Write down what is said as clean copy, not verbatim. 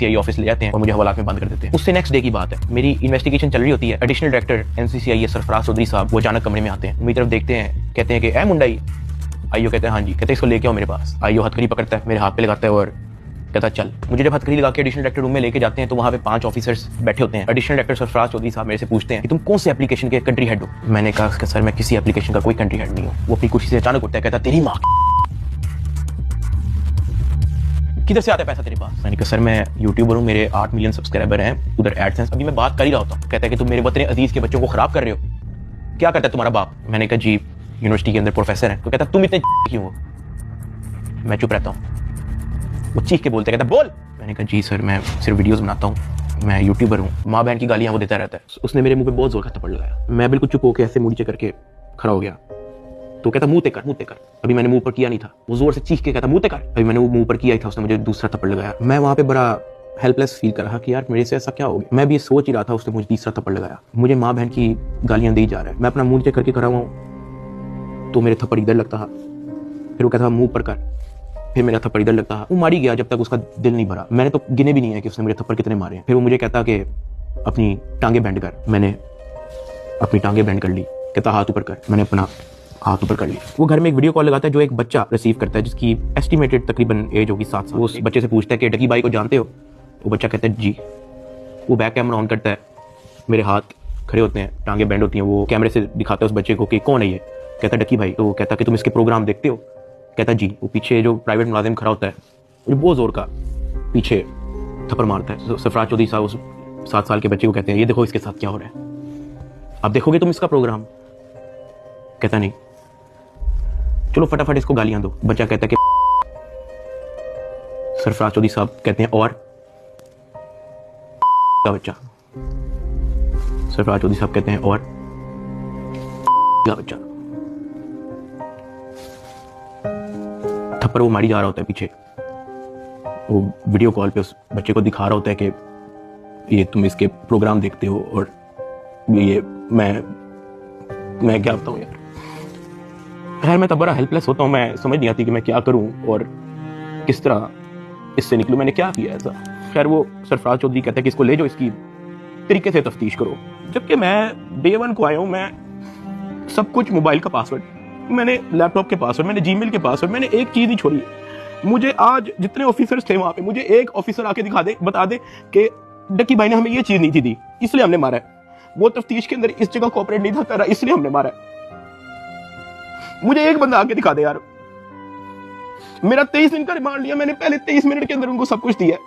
एनसीसीआई office ले जाते हैं और मुझे हवालात में बंद कर देते हैं। उससे नेक्स्ट डे की बात है, मेरी इन्वेस्टिगेशन चल रही होती है। एडिशनल डायरेक्टर एनसीसीआई सरफराज चौधरी साहब वो अचानक कमरे में आते हैं, मेरी तरफ देखते हैं, कहते हैं कि ए मुंडाई। आईओ कहते हैं हाँ जी। कहते हैं इसको लेके आओ मेरे पास। आईओ हथकड़ी पकड़ता है, मेरे हाथ पे लगाता है और कहता चल। मुझे जब हथकड़ी लगा के एडिशनल डायरेक्टर रूम में लेके जाते हैं तो वहाँ पे 5 ऑफिसर्स बैठे होते हैं। एडिशनल डायरेक्टर सरफराज चौधरी साहब मेरे से पूछते हैं कि तुम कौन से एप्लीकेशन के कंट्री हेड हो। मैंने कहा सर मैं किसी एप्लीकेशन का कोई कंट्री हेड नहीं हूँ। वो अपनी कुर्सी से अचानक उठता है, कहता तेरी माँ किधर से आता है पैसा तेरे पास। मैंने कहा सर मैं यूट्यूबर हूँ, मेरे 8 मिलियन सब्सक्राइबर हैं, उधर एडसेंस। अभी मैं बात कर ही रहा होता हूँ। कहता है कि तुम मेरे वतन अजीज के बच्चों को खराब कर रहे हो, क्या करता है तुम्हारा बाप। मैंने कहा जी यूनिवर्सिटी के अंदर प्रोफेसर है। तो कहता तुम इतने क्यों हो। मैं चुप रहता हूँ। वो चीख के बोलते, कहता बोल। मैंने कहा जी सर मैं सिर्फ वीडियोस बनाता हूँ, मैं यूट्यूबर हूँ। माँ बहन की गालियाँ वो देता रहता है। उसने मेरे मुंह पे बहुत जोर का थप्पड़ लगाया। मैं बिल्कुल चुप होकर ऐसे मुंह नीचे करके खड़ा हो गया। तो कहता मुंह ते कर। अभी मैंने मुंह पर किया नहीं था। वो जोर से चीख के कहता मुंह ते कर। अभी मैंने वो मुंह पर किया ही था, उसने मुझे दूसरा थप्पड़ लगाया। मैं वहाँ पे बड़ा हेल्पलेस फील कर रहा कि यार मेरे से ऐसा क्या हो गया। मैं भी सोच ही रहा था, उसने मुझे तीसरा थप्पड़ लगाया। मुझे माँ बहन की गालियाँ दी जा रहा है। मैं अपना मुंह नीचे करके खड़ा हुआ तो मेरे थप्पड़ इधर लगता है, फिर वो कहता मुंह पर कर, फिर मेरा थप्पड़ इधर लगता है। वो मारी गया जब तक उसका दिल नहीं भरा। मैंने तो गिने भी नहीं है कि उसने मेरे थप्पड़ कितने मारे हैं। फिर वो मुझे कहता कि अपनी टांगे बेंड कर। मैंने अपनी टांगे बेंड कर ली। कहता हाथ ऊपर कर। मैंने अपना हाथ ऊपर कर लिया। वो घर में एक वीडियो कॉल लगाता है जो एक बच्चा रिसीव करता है जिसकी एस्टिमेटेड तकरीबन एज होगी 7 साल। वो उस बच्चे से पूछता है कि डकी भाई को जानते हो। वो बच्चा कहता है जी। वो बैक कैमरा ऑन करता है, मेरे हाथ खड़े होते हैं, टांगे बेंड होती हैं। वो कैमरे से दिखाता है उस बच्चे को कि कौन है ये। कहता है डकी भाई। तो वो कहता है कि तुम इसके प्रोग्राम देखते हो। कहता जी। वो पीछे जो प्राइवेट मुलाजिम खड़ा होता है वो बहुत जोर का पीछे थप्पड़ मारता है। सरफराज चौधरी साहब उस 7 साल के बच्चे को कहते हैं ये देखो इसके साथ क्या हो रहा है, आप देखोगे तुम इसका प्रोग्राम। कहता नहीं, चलो फटाफट इसको गालियां दो। बच्चा कहता है कि सरफराज चौधरी साहब कहते हैं और का बच्चा। सरफराज चौधरी साहब कहते हैं और का बच्चा। थप्पड़ वो मारी जा रहा होता है पीछे। वो वीडियो कॉल पे उस बच्चे को दिखा रहा होता है कि ये तुम इसके प्रोग्राम देखते हो और ये मैं क्या बताऊं यार। खैर मैं तब बड़ा हेल्पलेस होता हूँ। मैं समझ नहीं आती कि मैं क्या करूं और किस तरह इससे निकलूं। मैंने क्या किया ऐसा। खैर वो सरफराज चौधरी कहता है कि इसको ले जाओ, इसकी तरीके से तफ्तीश करो। जबकि मैं डे 1 को आया हूँ। मैं सब कुछ, मोबाइल का पासवर्ड, मैंने लैपटॉप के पासवर्ड, मैंने जीमेल के पासवर्ड, मैंने एक चीज नहीं छोड़ी। मुझे आज जितने ऑफिसर्स थे वहां पे, मुझे एक ऑफिसर आके दिखा दे, बता दे कि डक्की भाई ने हमें ये चीज नहीं थी दी, इसलिए हमने मारा है। वो तफ्तीश के अंदर इस जगह कोऑपरेट नहीं था कर रहा, इसलिए हमने मारा है। मुझे एक बंदा आके दिखा दे यार। मेरा 23 दिन का रिमांड लिया मैंने, पहले 23 मिनट के अंदर उनको सब कुछ दिया।